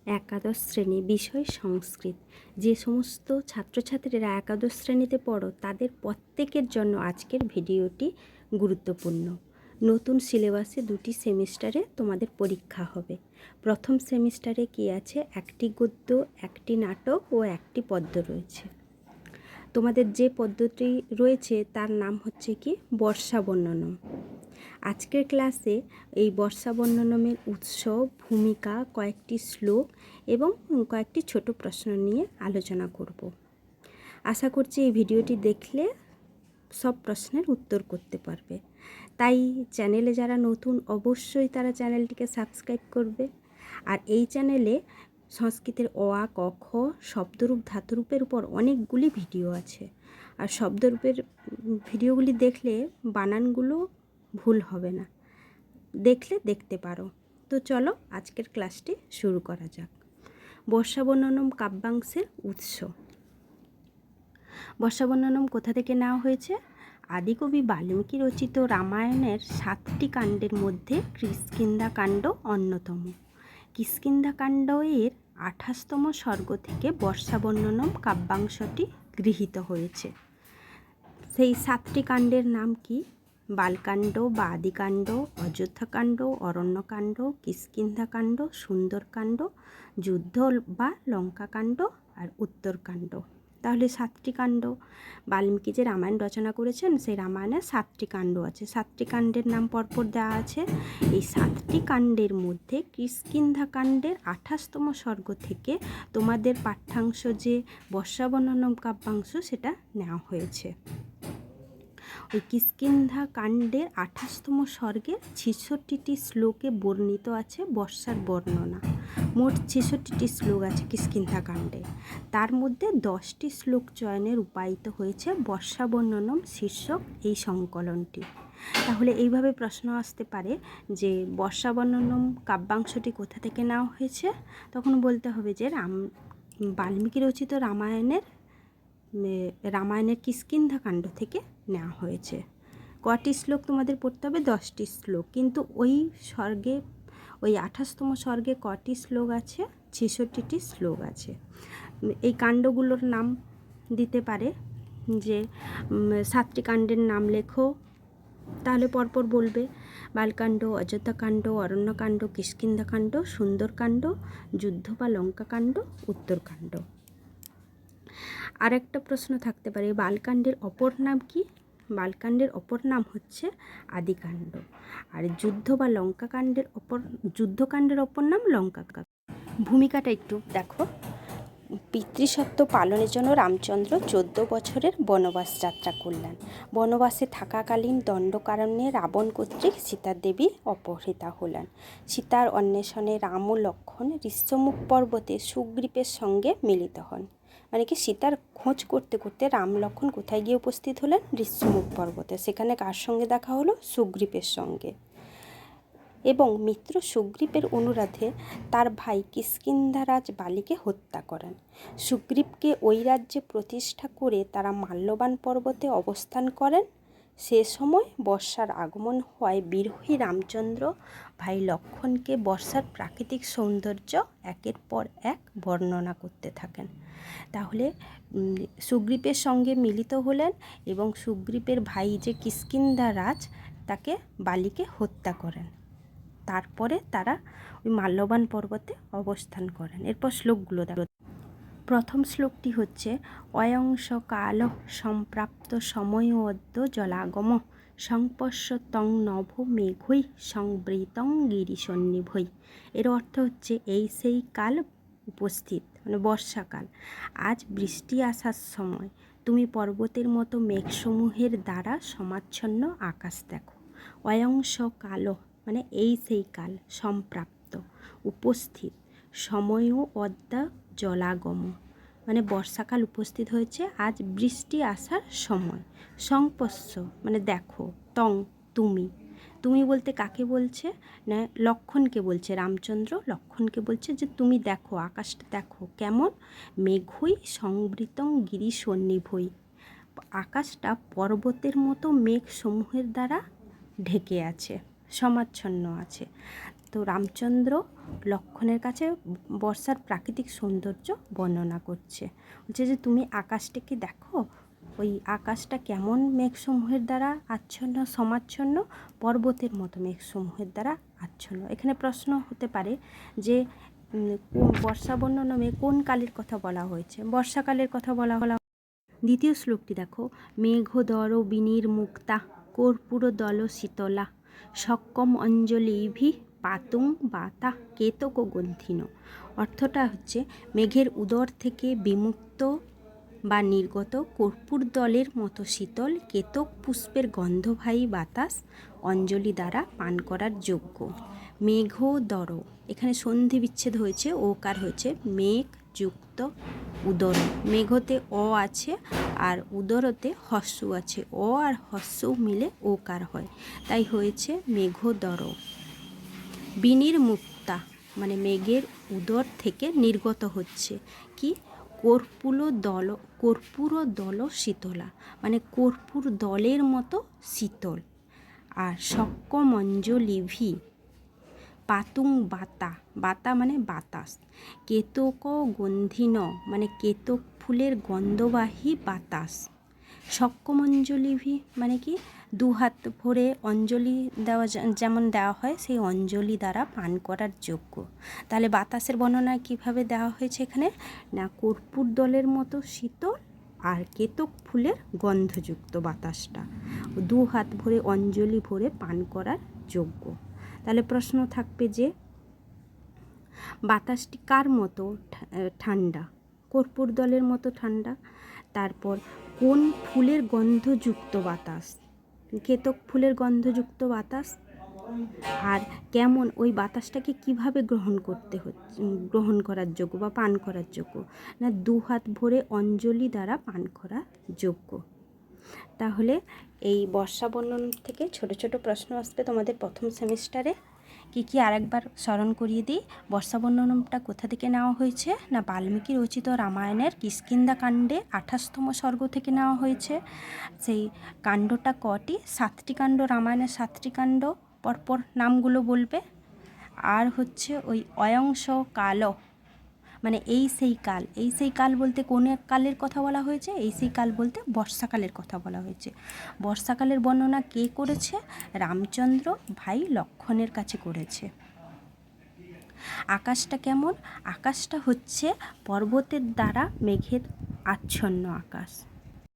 একাদশ শ্রেণী বিষয় সংস্কৃত। যে সমস্ত ছাত্রছাত্রীরা একাদশ শ্রেণীতে পড়ো তাদের প্রত্যেকের জন্য আজকের ভিডিওটি গুরুত্বপূর্ণ। নতুন সিলেবাসে 2টি সেমিস্টারে তোমাদের পরীক্ষা হবে। প্রথম সেমিস্টারে কি আছে? একটি গদ্য, একটি নাটক ও একটি পদ্য রয়েছে। তোমাদের যে পদ্যটি রয়েছে তার নাম হচ্ছে কি বর্ষা বর্ণনম। আজকের ক্লাসে এই বর্ষা বর্ণনমের উৎস, ভূমিকা, কয়েকটি শ্লোক এবং কয়েকটি ছোট প্রশ্ন নিয়ে আলোচনা করব। আশা করছি এই ভিডিওটি দেখলে সব প্রশ্নের উত্তর করতে পারবে। তাই চ্যানেলে যারা নতুন অবশ্যই তারা চ্যানেলটিকে সাবস্ক্রাইব করবে। আর এই চ্যানেলে সংস্কৃতের অ আ ক খ শব্দরূপ ধাতুরূপের উপর অনেকগুলি ভিডিও আছে। আর শব্দরূপের ভিডিওগুলি দেখলে বানানগুলো ভুল হবে না, দেখলে দেখতে পারো। তো চলো আজকের ক্লাসটি শুরু করা যাক। বর্ষা বর্ণনম কাব্যাংশের উৎস। বর্ষা বর্ণনম কোথা থেকে নেওয়া হয়েছে? আদিকবি বাল্মীকি রচিত রামায়ণের 7টি কাণ্ডের মধ্যে কিষ্কিন্ধা কাণ্ড অন্যতম। কিষ্কিন্ধা কাণ্ড এর 28তম সর্গ থেকে বর্ষা বর্ণনম কাব্যাংশটি গৃহীত হয়েছে। সেই 7টি কাণ্ডের নাম কি? বালকাণ্ড বা আদিকাণ্ড, অযোধ্যাকাণ্ড, অরণ্যকাণ্ড, কিষ্কিন্ধাকাণ্ড, সুন্দরকাণ্ড, যুদ্ধ বা লঙ্কাকাণ্ড আর উত্তরকাণ্ড। তাহলে 7টি কাণ্ড, বাল্মীকি যে রামায়ণ রচনা করেছেন সেই রামায়ণে 7টি কাণ্ড আছে। 7টি কাণ্ডের নাম পরপর দেওয়া আছে। এই 7টি কাণ্ডের মধ্যে কিষ্কিন্ধাকাণ্ডের 28তম সর্গ থেকে তোমাদের পাঠ্যাংশ যে বর্ষা বর্ণনম কাব্যাংশ সেটা নেওয়া হয়েছে। ওই কিষ্কিন্ধা কাণ্ডের 28তম সর্গে 66টি শ্লোকে বর্ণিত আছে বর্ষার বর্ণনা। মোট 66টি শ্লোক আছে কিষ্কিন্ধা কাণ্ডে। তার মধ্যে 10টি শ্লোক চয়নে রূপায়িত হয়েছে বর্ষা বর্ণনম শীর্ষক এই সংকলনটি। তাহলে এইভাবে প্রশ্ন আসতে পারে যে বর্ষা বর্ণনম কাব্যাংশটি কোথা থেকে নেওয়া হয়েছে? তখন বলতে হবে যে বাল্মীকি রচিত রামায়ণের কিষ্কিন্ধা কাণ্ড থেকে নেওয়া হয়েছে। কটি শ্লোক তোমাদের পড়তে হবে? 10টি শ্লোক। কিন্তু ওই স্বর্গে, ওই 28তম স্বর্গে কটি শ্লোক আছে? 66টি শ্লোক আছে। এই কাণ্ডগুলোর নাম দিতে পারে যে 7টি কাণ্ডের নাম লেখো, তাহলে পরপর বলবে বালকাণ্ড, অযোধ্যাকাণ্ড, অরণ্যকাণ্ড, কিষ্কিন্ধাকাণ্ড, সুন্দরকাণ্ড, যুদ্ধ বা লঙ্কাকাণ্ড, উত্তরকাণ্ড। আর একটা প্রশ্ন থাকতে পারে বালকাণ্ডের অপর নাম কি? বালকাণ্ডের অপর নাম হচ্ছে আদিকাণ্ড। আর যুদ্ধকাণ্ডের অপর নাম লঙ্কাকাণ্ড। ভূমিকাটা একটু দেখো। পিতৃসত্ত্ব পালনের জন্য রামচন্দ্র 14 বছরের বনবাস যাত্রা করলেন। বনবাসে থাকাকালীন দণ্ডকারণ্যে রাবণ কর্তৃক সীতা দেবী অপহৃতা হলেন। সীতার অন্বেষণে রাম ও লক্ষ্মণ ঋষ্যমুখ পর্বতে সুগ্রীবের সঙ্গে মিলিত হন। মানে কি, সীতার খোঁজ করতে করতে রাম লক্ষ্মণ কোথায় গিয়ে উপস্থিত হলেন? ঋষ্যমুখ পর্বতে। সেখানে কার সঙ্গে দেখা হলো? সুগ্রীবের সঙ্গে। এবং মিত্র সুগ্রীবের অনুরোধে তার ভাই কিষ্কিন্ধারাজ বালিকে হত্যা করেন। সুগ্রীবকে ওই রাজ্যে প্রতিষ্ঠা করে তারা মাল্যবান পর্বতে অবস্থান করেন। সে সময় বর্ষার আগমন হওয়ায় বিরহী রামচন্দ্র ভাই লক্ষ্মণকে বর্ষার প্রাকৃতিক সৌন্দর্য একের পর এক বর্ণনা করতে থাকেন। তাহলে সুগ্রীবের সঙ্গে মিলিত হলেন এবং সুগ্রীবের ভাই যে কিষ্কিন্ধারাজ তাকে বালিকে হত্যা করেন। তারপরে তারা ওই মাল্যবান পর্বতে অবস্থান করেন। এরপর শ্লোকগুলো দেখো। প্রথম শ্লোকটি হচ্ছে অয়ংশ কাল সম্প্রাপ্ত সময় অদ্য জলাগম সংপশ্য তং নভ মেঘৈ সংবৃতং গিরিসন্নিভৈ। এর অর্থ হচ্ছে এই সেই কাল উপস্থিত, মানে বর্ষাকাল। আজ বৃষ্টি আসার সময় তুমি পর্বতের মতো মেঘসমূহের দ্বারা সমাচ্ছন্ন আকাশ দেখো। অয়ংশ কাল মানে এই সেই কাল, সম্প্রাপ্ত উপস্থিত, সময়ও অদ্যা জলাগম মানে বর্ষাকাল উপস্থিত হয়েছে, আজ বৃষ্টি আসার সময়। সংপশ্য মানে দেখো, তং তুমি, তুমি বলতে কাকে বলছে? না লক্ষ্মণকে বলছে। রামচন্দ্র লক্ষ্মণকে বলছে যে তুমি দেখো, আকাশটা দেখো কেমন। মেঘৈ সংবৃতং গিরি সন্নিভৈ, আকাশটা পর্বতের মতো মেঘ সমূহের দ্বারা ঢেকে আছে, সমাচ্ছন্ন আছে। তো রামচন্দ্র লক্ষণের কাছে বর্ষার প্রাকৃতিক সৌন্দর্য বর্ণনা করছে। বলছে যে তুমি আকাশটাকে দেখো, ওই আকাশটা কেমন মেঘসমূহের দ্বারা আচ্ছন্ন, সমাচ্ছন্ন, পর্বতের মতো মেঘসমূহের দ্বারা আচ্ছন্ন। এখানে প্রশ্ন হতে পারে যে বর্ষা বর্ণনামে কোন কালের কথা বলা হয়েছে? বর্ষাকালের কথা বলা হলো। দ্বিতীয় শ্লোকটি দেখো, মেঘোদর বিনির্মুক্তা কর্পূর দল শীতলা সক্কম অঞ্জলিভি পাতুং বাতা কেতক গ্রন্থিন। অর্থটা হচ্ছে মেঘের উদর থেকে বিমুক্ত বা নির্গত কর্পূর দলের মতো শীতল কেতক পুষ্পের গন্ধবাহী বাতাস অঞ্জলি দ্বারা পান করার যোগ্য। মেঘোদর, এখানে সন্ধি বিচ্ছেদ হয়েছে, ওকার হয়েছে, মেঘ যুক্ত উদর। মেঘতে অ আছে আর উদরতে হস্য আছে, অ আর হস্য মিলে ওকার হয়, তাই হয়েছে মেঘোদর। বিনির্মুক্তা মানে মেঘের উদর থেকে নির্গত হচ্ছে কি? কর্পূর দল শীতলা মানে কর্পূর দলের মতো শীতল। আর সক্কম অঞ্জলিভি পাতুং বাতা, বাতা মানে বাতাস, কেতক গন্ধিন মানে কেতক ফুলের গন্ধবাহী বাতাস। সক্কম অঞ্জলিভি মানে কি? দু হাত ভরে অঞ্জলি দেওয়া, যেমন দেওয়া হয় সেই অঞ্জলি দ্বারা পান করার যোগ্য। তাহলে বাতাসের বর্ণনা কিভাবে দেওয়া হয়েছে এখানে? না, কর্পূর দলের মতো শীতল আর কেতক ফুলের গন্ধযুক্ত বাতাসটা দু হাত ভরে অঞ্জলি ভরে পান করার যোগ্য। তাহলে প্রশ্ন থাকবে যে বাতাসটি কার মতো ঠান্ডা? কর্পূর দলের মতো ঠান্ডা। তারপর কোন ফুলের গন্ধযুক্ত বাতাস? কেতক ফুলের গন্ধযুক্ত বাতাস। আর কেমন, ওই বাতাসটাকে কিভাবে গ্রহণ করার যোগ্য বা পান করার যোগ্য? না, দু হাত ভরে অঞ্জলি দ্বারা পান করা যোগ্য। তাহলে এই বর্ষা বর্ণন থেকে ছোট ছোট প্রশ্ন আসবে তোমাদের প্রথম সেমিস্টারে। কি আরেকবার স্মরণ করিয়ে দিই। বর্ষা বর্ণনটা কোথা থেকে নেওয়া হয়েছে? না, বাল্মীকি রচিত রামায়ণের কিষ্কিন্ধা কাণ্ডে 28তম সর্গ থেকে নেওয়া হয়েছে। সেই কাণ্ডটা কটি? 7টি কাণ্ড, রামায়ণের 7টি কাণ্ড। পরপর নামগুলো বলবে। আর হচ্ছে ওই অয়ংশ কাল মানে এই সেই কাল বলতে কোন এক কালের কথা বলা হয়েছে? এই সেই কাল বলতে বর্ষাকালের কথা বলা হয়েছে। বর্ষাকালের বর্ণনা কে করেছে? রামচন্দ্র ভাই লক্ষণের কাছে করেছে। আকাশটা কেমন? আকাশটা হচ্ছে পর্বতের দ্বারা মেঘের আচ্ছন্ন আকাশ।